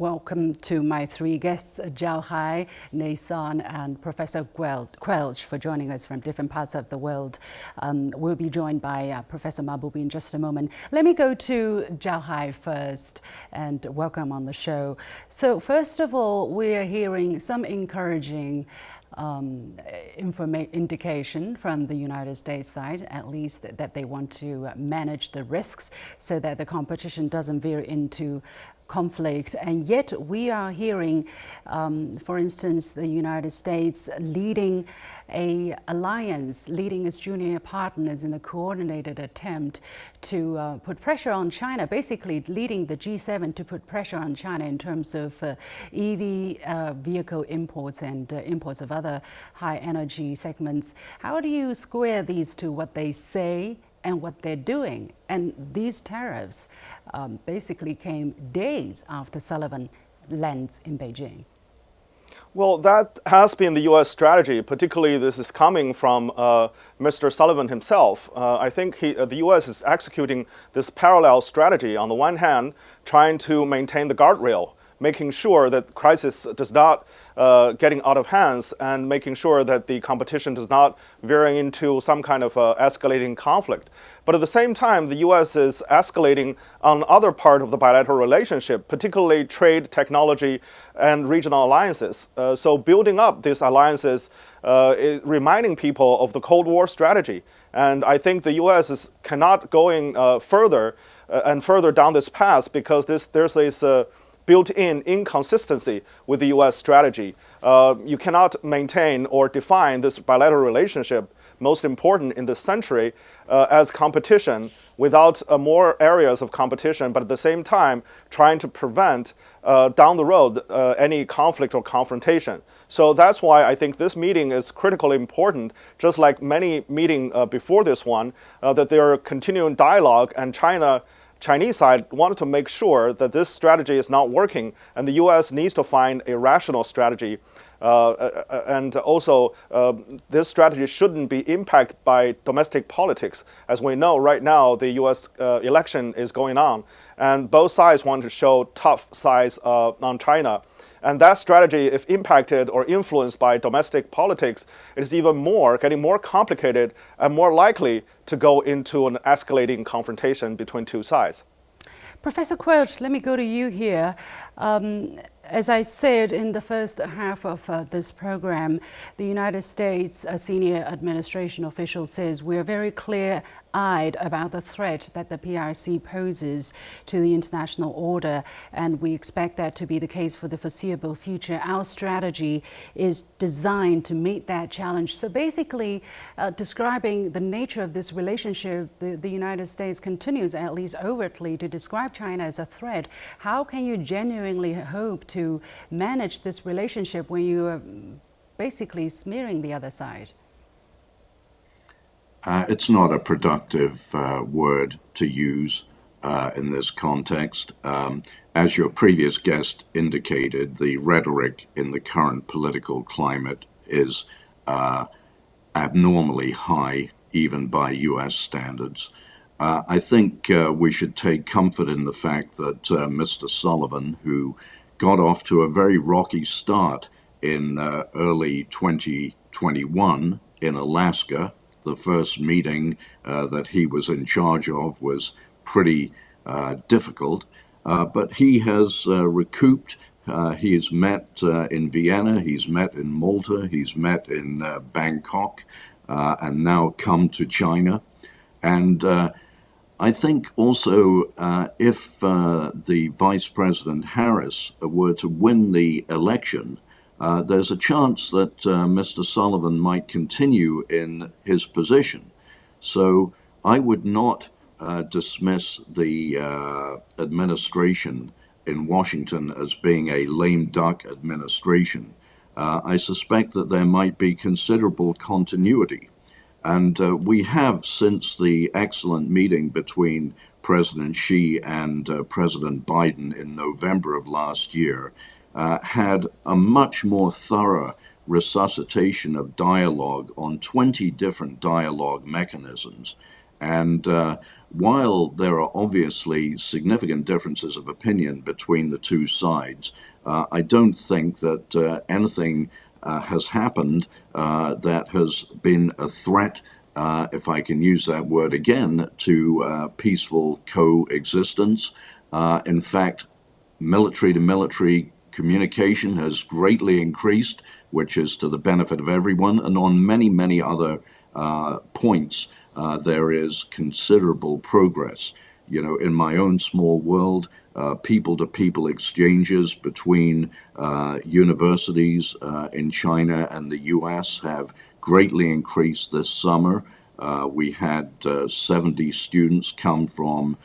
welcome to my three guests, Zhao Hai, Nason, and Professor Quelch, for joining us from different parts of the world. We'll be joined by Professor Mahboubi in just a moment. Let me go to Zhao Hai first, and welcome on the show. So first of all, we're hearing some encouraging indication from the United States side, at least that they want to manage the risks so that the competition doesn't veer into conflict. And yet we are hearing, for instance, the United States leading an alliance, leading its junior partners in a coordinated attempt to put pressure on China, basically leading the G7 to put pressure on China in terms of EV vehicle imports and imports of other high energy segments. How do you square these two, what they say and what they're doing? And these tariffs basically came days after Sullivan lands in Beijing. Well, that has been the U.S. strategy. Particularly, this is coming from Mr. Sullivan himself. I think the U.S. is executing this parallel strategy. On the one hand, trying to maintain the guardrail, making sure that the crisis does not getting out of hands, and making sure that the competition does not veer into some kind of escalating conflict. But at the same time, the U.S. is escalating on other part of the bilateral relationship, particularly trade, technology, and regional alliances. So building up these alliances, reminding people of the Cold War strategy. And I think the U.S. cannot going further and further down this path, because there's this built-in inconsistency with the U.S. strategy. You cannot maintain or define this bilateral relationship, most important in this century, as competition without more areas of competition, but at the same time trying to prevent down the road any conflict or confrontation. So that's why I think this meeting is critically important, just like many meetings before this one, that there are continuing dialogue, and Chinese side wanted to make sure that this strategy is not working, and the U.S. needs to find a rational strategy. And also, this strategy shouldn't be impacted by domestic politics. As we know, right now, the U.S. Election is going on, and both sides want to show tough sides on China. And that strategy, if impacted or influenced by domestic politics, is even more, getting more complicated and more likely to go into an escalating confrontation between two sides. Professor Quelch, let me go to you here. As I said in the first half of this program, the United States senior administration official says we're very clear-eyed about the threat that the PRC poses to the international order, and we expect that to be the case for the foreseeable future. Our strategy is designed to meet that challenge. So basically, describing the nature of this relationship, the United States continues, at least overtly, to describe China as a threat. How can you genuinely hope to manage this relationship when you are basically smearing the other side? It's not a productive word to use in this context. As your previous guest indicated, the rhetoric in the current political climate is abnormally high, even by U.S. standards. I think we should take comfort in the fact that Mr. Sullivan, who got off to a very rocky start in early 2021 in Alaska. The first meeting that he was in charge of was pretty difficult, but he has recouped. He has met in Vienna, he's met in Malta, he's met in Bangkok, and now come to China. And I think also if the Vice President Harris were to win the election, there's a chance that Mr. Sullivan might continue in his position. So I would not dismiss the administration in Washington as being a lame duck administration. I suspect that there might be considerable continuity. And we have, since the excellent meeting between President Xi and President Biden in November of last year, had a much more thorough resuscitation of dialogue on 20 different dialogue mechanisms. And while there are obviously significant differences of opinion between the two sides, I don't think that anything has happened that has been a threat, if I can use that word again, to peaceful coexistence. In fact, military to military communication has greatly increased, which is to the benefit of everyone. And on many, many other points, there is considerable progress. You know, in my own small world, people-to-people exchanges between universities in China and the U.S. have greatly increased this summer. We had 70 students come from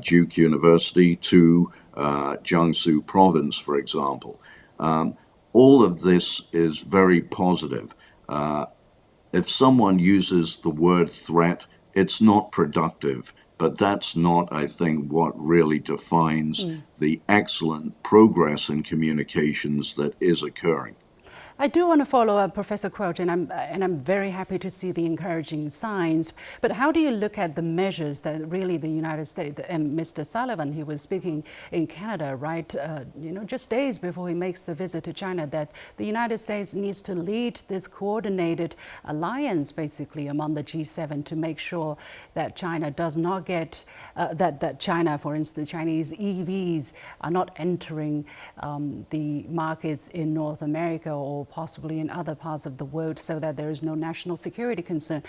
Duke University to Jiangsu province, for example. All of this is very positive. If someone uses the word threat, it's not productive, but that's not, I think, what really defines the excellent progress in communications that is occurring. I do want to follow up, Professor Quelch, and I'm very happy to see the encouraging signs. But how do you look at the measures that really the United States and Mr. Sullivan, he was speaking in Canada, right? Just days before he makes the visit to China, that the United States needs to lead this coordinated alliance, basically, among the G7 to make sure that China does not get that China, for instance, Chinese EVs are not entering the markets in North America or possibly in other parts of the world, so that there is no national security concern.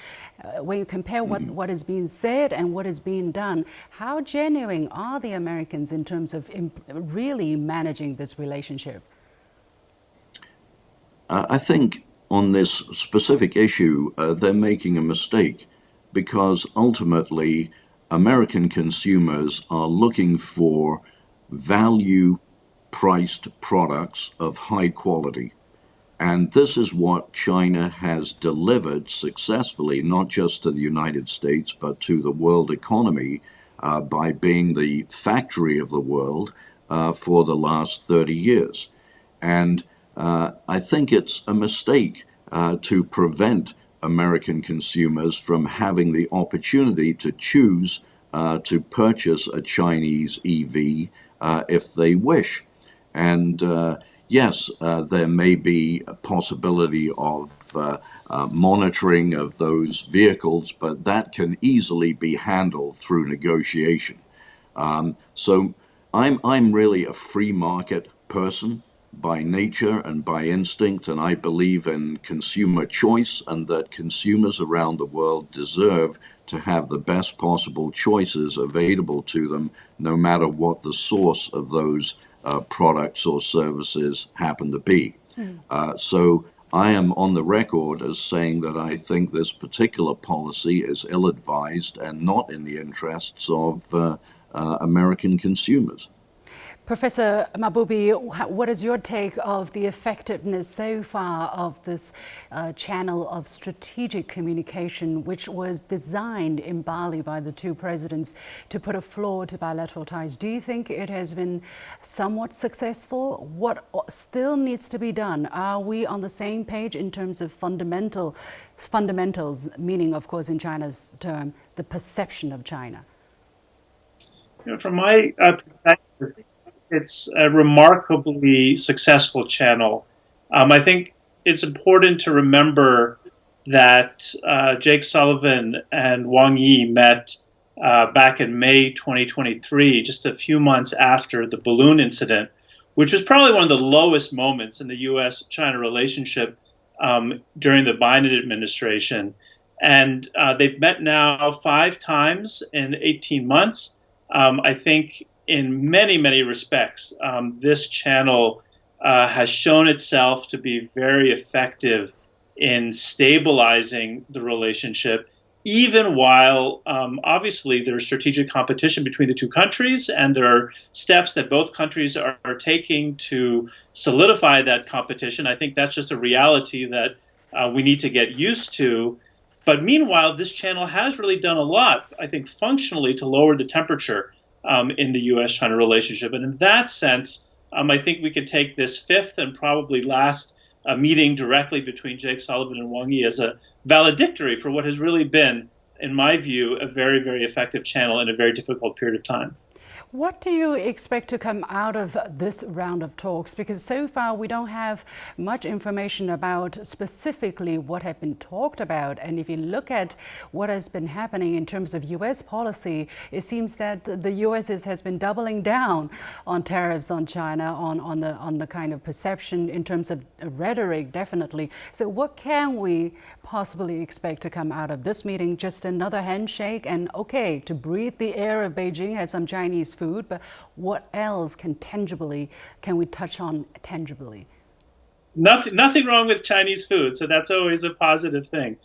When you compare what is being said and what is being done, how genuine are the Americans in terms of really managing this relationship? I think on this specific issue, they're making a mistake, because ultimately American consumers are looking for value-priced products of high quality. And this is what China has delivered successfully, not just to the United States, but to the world economy by being the factory of the world for the last 30 years. And I think it's a mistake to prevent American consumers from having the opportunity to choose to purchase a Chinese EV if they wish. And yes, there may be a possibility of monitoring of those vehicles, but that can easily be handled through negotiation. So I'm really a free market person by nature and by instinct, and I believe in consumer choice, and that consumers around the world deserve to have the best possible choices available to them, no matter what the source of those products or services happen to be. So I am on the record as saying that I think this particular policy is ill-advised and not in the interests of American consumers. Professor Mahboubi, what is your take of the effectiveness so far of this channel of strategic communication, which was designed in Bali by the two presidents to put a floor to bilateral ties? Do you think it has been somewhat successful? What still needs to be done? Are we on the same page in terms of fundamentals, meaning, of course, in China's term, the perception of China? From my perspective, it's a remarkably successful channel. I think it's important to remember that Jake Sullivan and Wang Yi met back in May 2023, just a few months after the balloon incident, which was probably one of the lowest moments in the U.S. China relationship during the Biden administration. And they've met now 5 times in 18 months. I think in many, many respects, this channel has shown itself to be very effective in stabilizing the relationship, even while obviously there's strategic competition between the two countries, and there are steps that both countries are taking to solidify that competition. I think that's just a reality that we need to get used to. But meanwhile, this channel has really done a lot, I think, functionally to lower the temperature in the U.S. China relationship. And in that sense, I think we could take this 5th and probably last meeting directly between Jake Sullivan and Wang Yi as a valedictory for what has really been in my view, a very, very effective channel in a very difficult period of time. What do you expect to come out of this round of talks? Because so far we don't have much information about specifically what have been talked about. And if you look at what has been happening in terms of U.S. policy, it seems that the U.S. has been doubling down on tariffs on China, on the kind of perception in terms of rhetoric, definitely. So what can we possibly expect to come out of this meeting? Just another handshake and okay, to breathe the air of Beijing, have some Chinese food, but what else can we touch on tangibly? Nothing wrong with Chinese food, so that's always a positive thing.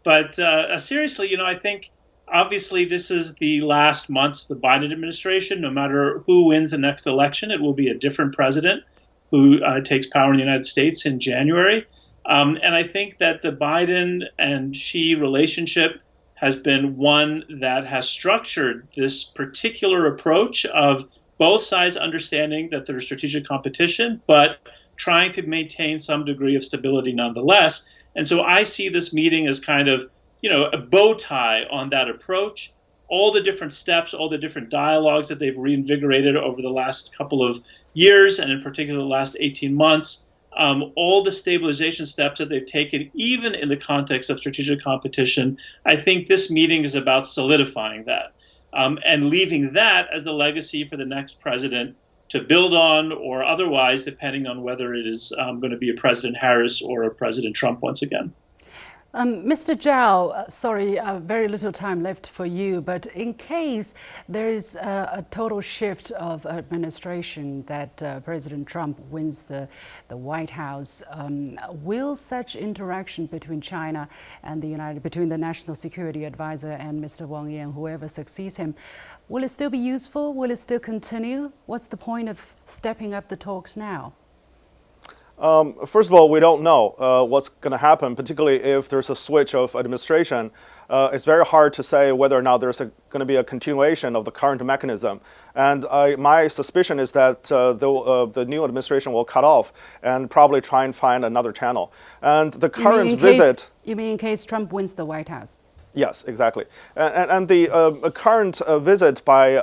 But seriously, I think obviously this is the last months of the Biden administration. No matter who wins the next election, it will be a different president who takes power in the United States in January. And I think that the Biden and Xi relationship has been one that has structured this particular approach of both sides understanding that there's strategic competition, but trying to maintain some degree of stability nonetheless. And so I see this meeting as kind of, a bow tie on that approach. All the different steps, all the different dialogues that they've reinvigorated over the last couple of years, and in particular the last 18 months, all the stabilization steps that they've taken, even in the context of strategic competition. I think this meeting is about solidifying that and leaving that as the legacy for the next president to build on, or otherwise, depending on whether it is going to be a President Harris or a President Trump once again. Mr. Zhao, sorry, very little time left for you, but in case there is a total shift of administration that President Trump wins the White House, will such interaction between China and between the National Security Advisor and Mr. Wang Yi and whoever succeeds him, will it still be useful? Will it still continue? What's the point of stepping up the talks now? First of all, we don't know what's going to happen, particularly if there's a switch of administration. It's very hard to say whether or not there's going to be a continuation of the current mechanism. And my suspicion is that the new administration will cut off and probably try and find another channel. And the current visit... You mean in case Trump wins the White House? Yes, exactly. And the current visit by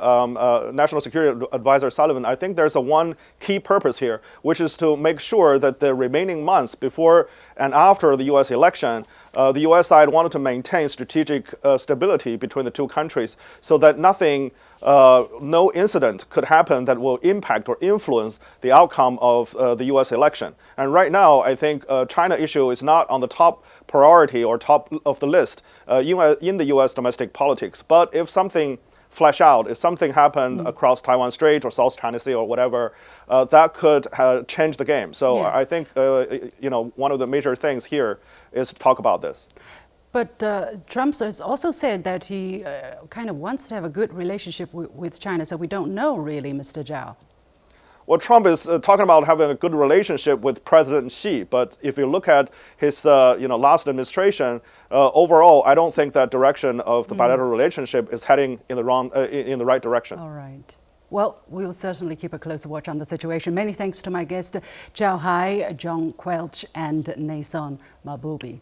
National Security Advisor Sullivan, I think there's one key purpose here, which is to make sure that the remaining months before and after the U.S. election, the U.S. side wanted to maintain strategic stability between the two countries so that no incident could happen that will impact or influence the outcome of the U.S. election. And right now, I think China issue is not on the top priority or top of the list in the U.S. domestic politics. But if something flash out, if something happened across Taiwan Strait or South China Sea or whatever, that could change the game. So I think one of the major things here is to talk about this. But Trump has also said that he kind of wants to have a good relationship with China, so we don't know really, Mr. Zhao. Well, Trump is talking about having a good relationship with President Xi, but if you look at his last administration, overall, I don't think that direction of the bilateral relationship is heading in the right direction. All right. Well, we will certainly keep a close watch on the situation. Many thanks to my guests, Zhao Hai, John Quelch, and Nason Mabubi.